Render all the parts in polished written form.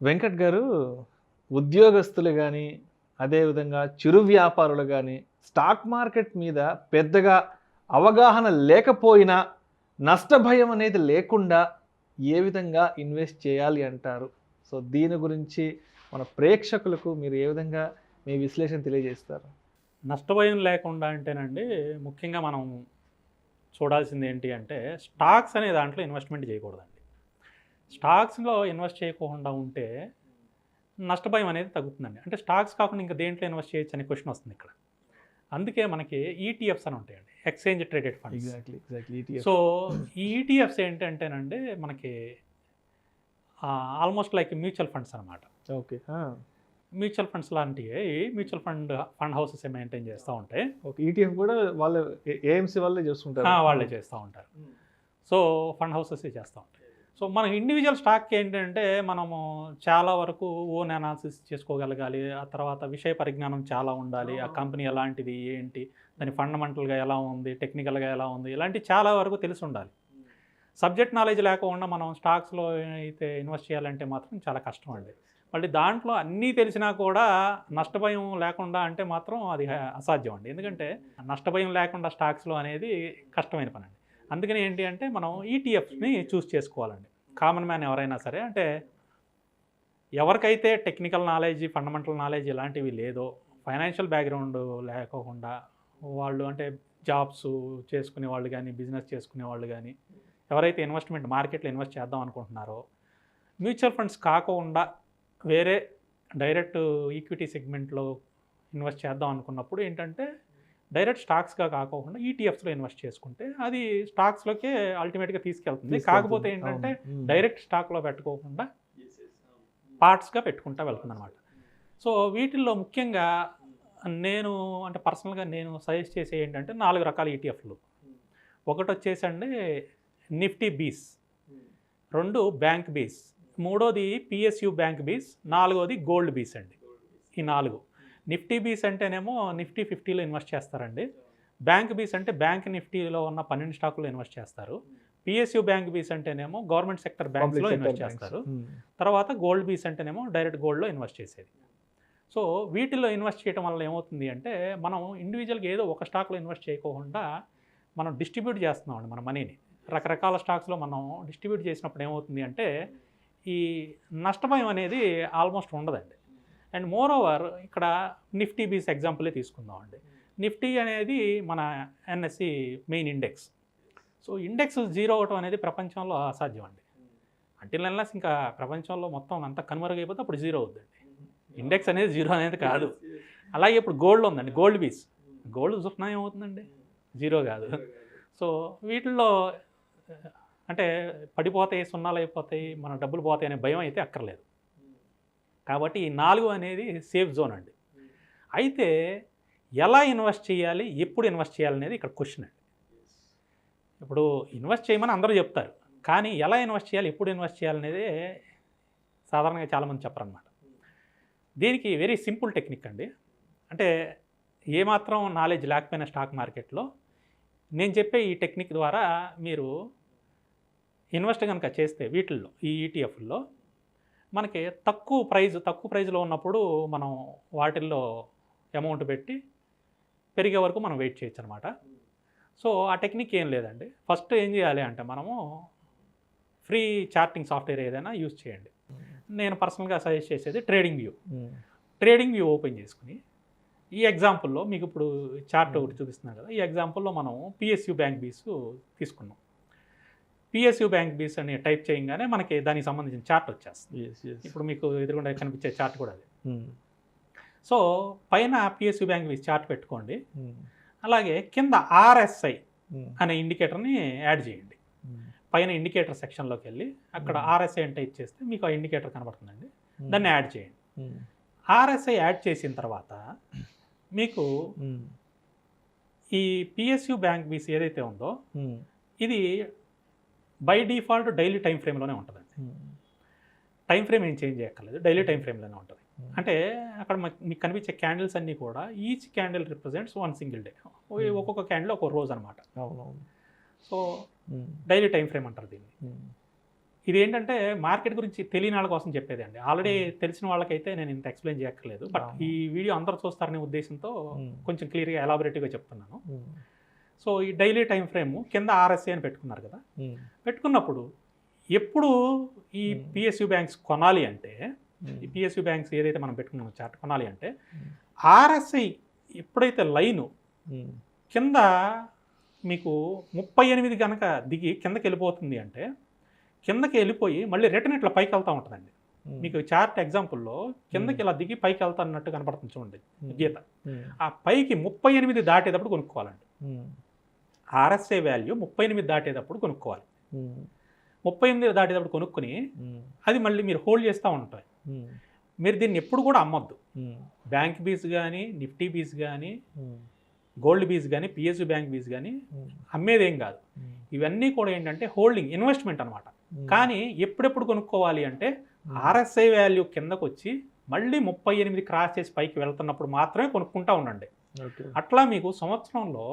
వెంకట్ గారు, ఉద్యోగస్తులు గానీ, అదేవిధంగా చిరు వ్యాపారులు గానీ, స్టాక్ మార్కెట్ మీద పెద్దగా అవగాహన లేకపోయినా, నష్టభయం అనేది లేకుండా ఏ విధంగా ఇన్వెస్ట్ చేయాలి అంటారు? సో, దీని గురించి మన ప్రేక్షకులకు మీరు ఏ విధంగా మీ విశ్లేషణ తెలియజేస్తారు? నష్టభయం లేకుండా అంటేనండి, ముఖ్యంగా మనం చూడాల్సింది ఏంటి అంటే, స్టాక్స్ అనే దాంట్లో ఇన్వెస్ట్మెంట్ చేయకూడదండి. స్టాక్స్‌లో ఇన్వెస్ట్ చేయకుండా ఉంటే నష్టభయం అనేది తగ్గుతుందండి. అంటే స్టాక్స్ కాకుండా ఇంకా దేంట్లో ఇన్వెస్ట్ చేయొచ్చు అనే క్వెషన్ వస్తుంది ఇక్కడ. అందుకే మనకి ఈటీఎఫ్స్ అని ఉంటాయండి, exchange traded funds. Exactly. ETF. So ఈ ఈటీఎఫ్స్ ఏంటంటేనండి మనకి ఆల్మోస్ట్ లైక్ మ్యూచువల్ ఫండ్స్ అనమాట. ఓకే. మ్యూచువల్ ఫండ్స్ లాంటివి మ్యూచువల్ ఫండ్ హౌసెస్ మెయింటైన్ చేస్తూ ఉంటాయి. ఓకే. ETF కూడా వాళ్ళు ఏఎంసీ వాళ్ళే చేస్తుంటారు. వాళ్ళే చేస్తూ ఉంటారు. సో ఫండ్ హౌసెస్ చేస్తూ ఉంటాయి. సో మన ఇండివిజువల్ స్టాక్ ఏంటంటే మనము చాలా వరకు ఓన్ అనాలిసిస్ చేసుకోగలగాలి. ఆ తర్వాత విషయ పరిజ్ఞానం చాలా ఉండాలి. ఆ కంపెనీ ఎలాంటిది, ఏంటి, దాని ఫండమెంటల్గా ఎలా ఉంది, టెక్నికల్గా ఎలా ఉంది, ఇలాంటి చాలా వరకు తెలిసి ఉండాలి. సబ్జెక్ట్ నాలెడ్జ్ లేకుండా మనం స్టాక్స్లో అయితే ఇన్వెస్ట్ చేయాలంటే మాత్రం చాలా కష్టం అండి. మళ్ళీ దాంట్లో అన్నీ తెలిసినా కూడా నష్టభయం లేకుండా అంటే మాత్రం అది అసాధ్యం అండి. ఎందుకంటే నష్టభయం లేకుండా స్టాక్స్లో అనేది కష్టమైన పని అండి. అందుకని ఏంటి అంటే మనం ఈటీఎఫ్ని చూస్ చేసుకోవాలండి. కామన్ మ్యాన్ ఎవరైనా సరే, అంటే ఎవరికైతే టెక్నికల్ నాలెడ్జ్, ఫండమెంటల్ నాలెడ్జ్ ఇలాంటివి లేదో, ఫైనాన్షియల్ బ్యాక్గ్రౌండ్ లేకోకుండా వాళ్ళు, అంటే జాబ్స్ చేసుకునే వాళ్ళు కానీ, బిజినెస్ చేసుకునే వాళ్ళు కానీ, ఎవరైతే ఇన్వెస్ట్మెంట్ మార్కెట్లో ఇన్వెస్ట్ చేద్దాం అనుకుంటున్నారో, మ్యూచువల్ ఫండ్స్ కాకుండా వేరే డైరెక్ట్ ఈక్విటీ సెగ్మెంట్లో ఇన్వెస్ట్ చేద్దాం అనుకున్నప్పుడు ఏంటంటే డైరెక్ట్ స్టాక్స్గా కాకుండా ఈటీఎఫ్స్లో ఇన్వెస్ట్ చేసుకుంటే అది స్టాక్స్లోకే అల్టిమేట్గా తీసుకెళ్తుంది. కాకపోతే ఏంటంటే డైరెక్ట్ స్టాక్లో పెట్టుకోకుండా పార్ట్స్గా పెట్టుకుంటా వెళ్తుంది అనమాట. సో వీటిల్లో ముఖ్యంగా నేను, అంటే పర్సనల్గా నేను సజెస్ట్ చేసే ఏంటంటే 4 రకాల ఈటీఎఫ్లు. ఒకటి వచ్చేసండి నిఫ్టీ బీస్, 2 బ్యాంక్ బీస్, 3వది పిఎస్యు బ్యాంక్ బీస్, 4వది గోల్డ్ బీస్ అండి. ఈ 4. నిఫ్టీ బీస్ అంటేనేమో నిఫ్టీ 50లో ఇన్వెస్ట్ చేస్తారండి. బ్యాంక్ బీస్ అంటే బ్యాంక్ నిఫ్టీలో ఉన్న 12 స్టాకుల్లో ఇన్వెస్ట్ చేస్తారు. పిఎస్యు బ్యాంక్ బీస్ అంటేనేమో గవర్నమెంట్ సెక్టర్ బ్యాంక్స్లో ఇన్వెస్ట్ చేస్తారు. తర్వాత గోల్డ్ బీస్ అంటేనేమో డైరెక్ట్ గోల్డ్లో ఇన్వెస్ట్ చేసేది. సో వీటిల్లో ఇన్వెస్ట్ చేయడం వల్ల ఏమవుతుంది అంటే మనం ఇండివిజువల్గా ఏదో ఒక స్టాక్లో ఇన్వెస్ట్ చేయకుండా మనం డిస్ట్రిబ్యూట్ చేస్తున్నామండి మన మనీని. రకరకాల స్టాక్స్లో మనం డిస్ట్రిబ్యూట్ చేసినప్పుడు ఏమవుతుంది అంటే ఈ నష్టభయం అనేది ఆల్మోస్ట్ ఉండదండి. అండ్ మోర్ ఓవర్ ఇక్కడ నిఫ్టీ బీస్ ఎగ్జాంపులే తీసుకుందామండి. నిఫ్టీ అనేది మన NSE main index. So index 0 అవటం అనేది ప్రపంచంలో అసాధ్యం అండి. అంటిల్ అన్లెస్ ఇంకా ప్రపంచంలో మొత్తం అంతా కనుమరుగైపోతే అప్పుడు 0 అవుద్దండి. ఇండెక్స్ అనేది 0 అనేది కాదు. అలాగే ఇప్పుడు గోల్డ్ ఉందండి, గోల్డ్ బీస్. గోల్డ్ సున్నా ఏమవుతుందండి, 0 కాదు. సో వీటిల్లో అంటే పడిపోతాయి, సున్నాలు అయిపోతాయి, మన డబ్బులు పోతాయి అనే భయం అయితే అక్కర్లేదు. కాబట్టి ఈ 4 అనేది సేఫ్ జోన్ అండి. అయితే ఎలా ఇన్వెస్ట్ చేయాలి, ఎప్పుడు ఇన్వెస్ట్ చేయాలి అనేది ఇక్కడ క్వశ్చన్ అండి. ఇప్పుడు ఇన్వెస్ట్ చేయమని అందరూ చెప్తారు, కానీ ఎలా ఇన్వెస్ట్ చేయాలి, ఎప్పుడు ఇన్వెస్ట్ చేయాలనేది సాధారణంగా చాలామంది చెప్పరన్నమాట. దీనికి వెరీ సింపుల్ టెక్నిక్ అండి. అంటే ఏమాత్రం నాలెడ్జ్ లేకపోయిన స్టాక్ మార్కెట్లో నేను చెప్పే ఈ టెక్నిక్ ద్వారా మీరు ఇన్వెస్ట్ కనుక చేస్తే వీటిల్లో, ఈ ఈటీఎఫ్ల్లో మనకి తక్కువ ప్రైజ్లో ఉన్నప్పుడు మనం వాటిల్లో అమౌంట్ పెట్టి పెరిగే వరకు మనం వెయిట్ చేయొచ్చు అనమాట. సో ఆ టెక్నిక్ ఏం లేదండి. ఫస్ట్ ఏం చేయాలి అంటే మనము ఫ్రీ చార్టింగ్ సాఫ్ట్వేర్ ఏదైనా యూజ్ చేయండి. నేను పర్సనల్గా సజెస్ట్ చేసేది ట్రేడింగ్ వ్యూ ఓపెన్ చేసుకుని ఈ ఎగ్జాంపుల్లో మీకు ఇప్పుడు చార్ట్ ఒకటి చూపిస్తున్నాను కదా, ఈ ఎగ్జాంపుల్లో మనం పిఎస్యు బ్యాంక్ బీస్ తీసుకున్నాం. పిఎస్యు బ్యాంక్ బీస్ అని టైప్ చేయగానే మనకి దానికి సంబంధించిన చార్ట్ వచ్చేస్తుంది. ఇప్పుడు మీకు ఎదురుగుండా కనిపించే చార్ట్ కూడా అది. సో పైన పిఎస్యు బ్యాంక్ బీస్ చార్ట్ పెట్టుకోండి. అలాగే కింద ఆర్ఎస్ఐ అనే ఇండికేటర్ని యాడ్ చేయండి. పైన ఇండికేటర్ సెక్షన్లోకి వెళ్ళి అక్కడ ఆర్ఎస్ఐ అని టైప్ చేస్తే మీకు ఆ ఇండికేటర్ కనబడుతుందండి. దాన్ని యాడ్ చేయండి. ఆర్ఎస్ఐ యాడ్ చేసిన తర్వాత మీకు ఈ పిఎస్యు బ్యాంక్ బీస్ ఏదైతే ఉందో ఇది బై డిఫాల్ట్ డైలీ టైం ఫ్రేమ్లోనే ఉంటుందండి. టైం ఫ్రేమ్ ఏం చేంజ్ చేయక్కర్లేదు, డైలీ టైం ఫ్రేమ్లోనే ఉంటుంది. అంటే అక్కడ మీకు కనిపించే క్యాండిల్స్ అన్నీ కూడా each candle represents 1 single day. ఒక్కొక్క క్యాండిల్ ఒక రోజు అనమాట. సో డైలీ టైం ఫ్రేమ్ అంటారు దీన్ని. ఇది ఏంటంటే మార్కెట్ గురించి తెలియని వాళ్ళ కోసం చెప్పేది అండి. ఆల్రెడీ తెలిసిన వాళ్ళకైతే నేను ఇంత ఎక్స్ప్లెయిన్ చేయక్కర్లేదు. బట్ ఈ వీడియో అందరూ చూస్తారనే ఉద్దేశంతో కొంచెం క్లియర్గా ఎలాబొరేటివ్గా చెప్తున్నాను. సో ఈ డైలీ టైం ఫ్రేమ్ కింద ఆర్ఎస్ఐ అని పెట్టుకున్నారు కదా, పెట్టుకున్నప్పుడు ఎప్పుడు ఈ పిఎస్యు బ్యాంక్స్ కొనాలి అంటే, ఈ పిఎస్యు బ్యాంక్స్ ఏదైతే మనం పెట్టుకున్నామో చార్ట్ కొనాలి అంటే, ఆర్ఎస్ఐ ఎప్పుడైతే లైను కింద మీకు 38 కనుక దిగి కిందకి వెళ్ళిపోతుంది అంటే, కిందకి వెళ్ళిపోయి మళ్ళీ రిటర్న్ ఇట్లా పైకి వెళ్తూ ఉంటుందండి. మీకు చార్ట్ ఎగ్జాంపుల్లో కిందకి ఇలా దిగి పైకి వెళ్తా అన్నట్టు కనపడుతుంది చూడండి గీత. ఆ పైకి 38 దాటేటప్పుడు కొనుక్కోవాలండి. ఆర్ఎస్ఐ వాల్యూ 38 దాటేటప్పుడు కొనుక్కోవాలి. 38 దాటేటప్పుడు కొనుక్కొని అది మళ్ళీ మీరు హోల్డ్ చేస్తూ ఉంటాయి. మీరు దీన్ని ఎప్పుడు కూడా అమ్మొద్దు. బ్యాంక్ బీస్ కానీ, నిఫ్టీ బీస్ కానీ, గోల్డ్ బీస్ కానీ, పిఎస్యు బ్యాంక్ బీస్ కానీ అమ్మేదేం కాదు. ఇవన్నీ కూడా ఏంటంటే హోల్డింగ్, ఇన్వెస్ట్మెంట్ అనమాట. కానీ ఎప్పుడెప్పుడు కొనుక్కోవాలి అంటే ఆర్ఎస్ఐ వాల్యూ కిందకు వచ్చి మళ్ళీ 38 క్రాస్ చేసి పైకి వెళ్తున్నప్పుడు మాత్రమే కొనుక్కుంటా ఉండండి. అట్లా మీకు సంవత్సరంలో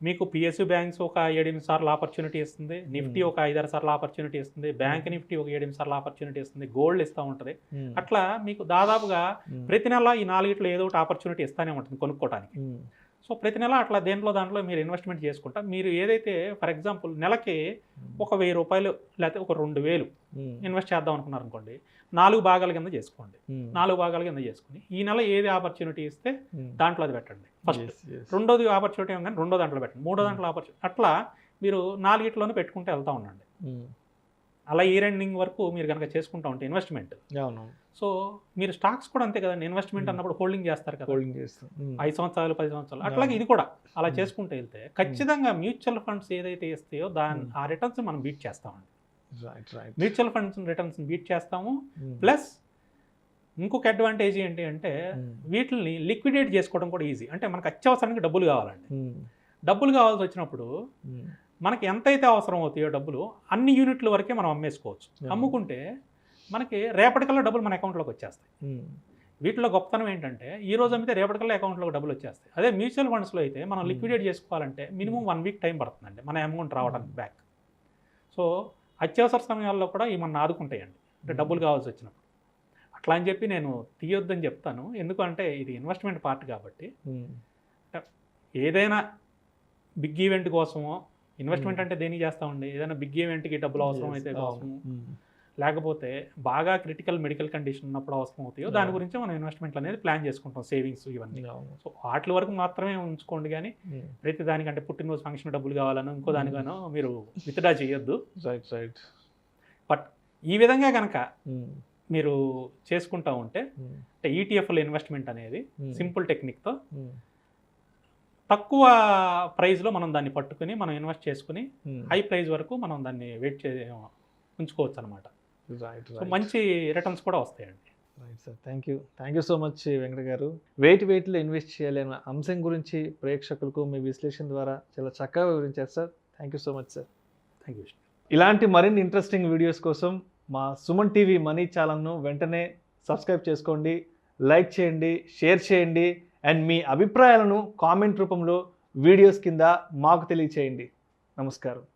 మీకు పిఎస్యు బ్యాంక్స్ ఒక 7-8 సార్లు ఆపర్చునిటీ ఇస్తుంది, నిఫ్టీ ఒక 5-6 సార్లు ఆపర్చునిటీ ఇస్తుంది, బ్యాంక్ నిఫ్టీ ఒక 7-8 సార్లు ఆపర్చునిటీ ఇస్తుంది, గోల్డ్ ఇస్తూ ఉంటుంది. అట్లా మీకు దాదాపుగా ప్రతి నెల ఈ 4 ఏదో ఒకటి ఆపర్చునిటీ ఇస్తానే ఉంటుంది కొనుక్కోవడానికి. సో ప్రతి నెల అట్లా దాంట్లో మీరు ఇన్వెస్ట్మెంట్ చేసుకుంటా మీరు ఏదైతే ఫర్ ఎగ్జాంపుల్ నెలకి ఒక 1000 రూపాయలు లేకపోతే ఒక 2000 ఇన్వెస్ట్ చేద్దాం అనుకున్నారు అనుకోండి, 4 భాగాల కింద చేసుకోండి. 4 భాగాల కింద చేసుకుని ఈ నెల ఏది ఆపర్చునిటీ ఇస్తే దాంట్లో అది పెట్టండి ఫస్ట్. రెండోది ఆపర్చునిటీ కానీ రెండో దాంట్లో పెట్టండి. మూడో దాంట్లో ఆపర్చునిటీ, అట్లా మీరు 4 పెట్టుకుంటే వెళ్తూ ఉండండి. అలా ఇయర్ ఎండింగ్ వరకు మీరు కనుక చేసుకుంటూ ఉంటే ఇన్వెస్ట్మెంట్. సో మీరు స్టాక్స్ కూడా అంతే కదండి, ఇన్వెస్ట్మెంట్ అన్నప్పుడు హోల్డింగ్ చేస్తారు కదా, 5 సంవత్సరాలు 10 సంవత్సరాలు అట్లాగే ఇది కూడా అలా చేసుకుంటూ వెళ్తే ఖచ్చితంగా మ్యూచువల్ ఫండ్స్ ఏదైతే ఇస్తాయో ఆ రిటర్న్స్ మనం బీట్ చేస్తామండి. మ్యూచువల్ ఫండ్స్ రిటర్న్స్ బీట్ చేస్తాము. ప్లస్ ఇంకొక అడ్వాంటేజ్ ఏంటి అంటే వీటిని లిక్విడేట్ చేసుకోవడం కూడా ఈజీ. అంటే మనకు అత్యవసరానికి డబ్బులు కావాలండి. డబ్బులు కావాల్సి వచ్చినప్పుడు మనకి ఎంతైతే అవసరం అవుతాయో డబ్బులు అన్ని యూనిట్ల వరకే మనం అమ్మేసుకోవచ్చు. అమ్ముకుంటే మనకి రేపటికల్లా డబ్బులు మన అకౌంట్లోకి వచ్చేస్తాయి. వీటిలో గొప్పతనం ఏంటంటే ఈ రోజు అమ్మితే రేపటికల్లా అకౌంట్లోకి డబ్బులు వచ్చేస్తాయి. అదే మ్యూచువల్ ఫండ్స్లో అయితే మనం లిక్విడేట్ చేసుకోవాలంటే మినిమం 1 వీక్ టైం పడుతుందండి మన అమౌంట్ రావడానికి బ్యాక్. సో అత్యవసర సమయాల్లో కూడా ఇవి మన ఆదుకుంటాయండి, అంటే డబ్బులు కావాల్సి వచ్చినప్పుడు. అట్లా అని చెప్పి నేను తీయొద్దని చెప్తాను, ఎందుకంటే ఇది ఇన్వెస్ట్మెంట్ పార్ట్ కాబట్టి. ఏదైనా బిగ్ ఈవెంట్ కోసమో ఇన్వెస్ట్మెంట్ అంటే దేనికి చేస్తామండి, ఏదైనా బిగ్ ఈవెంట్కి డబ్బులు అవసరం అయితే కోసము, లేకపోతే బాగా క్రిటికల్ మెడికల్ కండిషన్ ఉన్నప్పుడు అవసరం అవుతాయో దాని గురించి మనం ఇన్వెస్ట్మెంట్లు అనేది ప్లాన్ చేసుకుంటాం, సేవింగ్స్ ఇవన్నీ. సో వాటి వరకు మాత్రమే ఉంచుకోండి, కానీ ప్రతి దానికంటే పుట్టినరోజు ఫంక్షన్ డబ్బులు కావాలను ఇంకో దానిగానో మీరు విత్డ్రా చేయొద్దు. బట్ ఈ విధంగా కనుక మీరు చేసుకుంటా ఉంటే అంటే ఈటీఎఫ్లో ఇన్వెస్ట్మెంట్ అనేది సింపుల్ టెక్నిక్తో తక్కువ ప్రైస్లో మనం దాన్ని పట్టుకుని మనం ఇన్వెస్ట్ చేసుకుని హై ప్రైస్ వరకు మనం దాన్ని వెయిట్ ఉంచుకోవచ్చు అనమాట. సో మంచి రిటర్న్స్ కూడా వస్తాయండి. Right sir, thank you so much Venkata గారు. వెయిట్లో ఇన్వెస్ట్ చేయాలనే అంశం గురించి ప్రేక్షకులకు మీ విశ్లేషణ ద్వారా చాలా చక్కగా వివరించారు sir. Thank you so much sir. Thank you. ఇలాంటి మరిన్ని ఇంట్రెస్టింగ్ వీడియోస్ కోసం మా సుమన్ టీవీ మనీ ఛానల్ను వెంటనే సబ్స్క్రైబ్ చేసుకోండి, లైక్ చేయండి, షేర్ చేయండి, అండ్ మీ అభిప్రాయాలను కామెంట్ రూపంలో వీడియోస్ కింద మాకు తెలియచేయండి. నమస్కారం.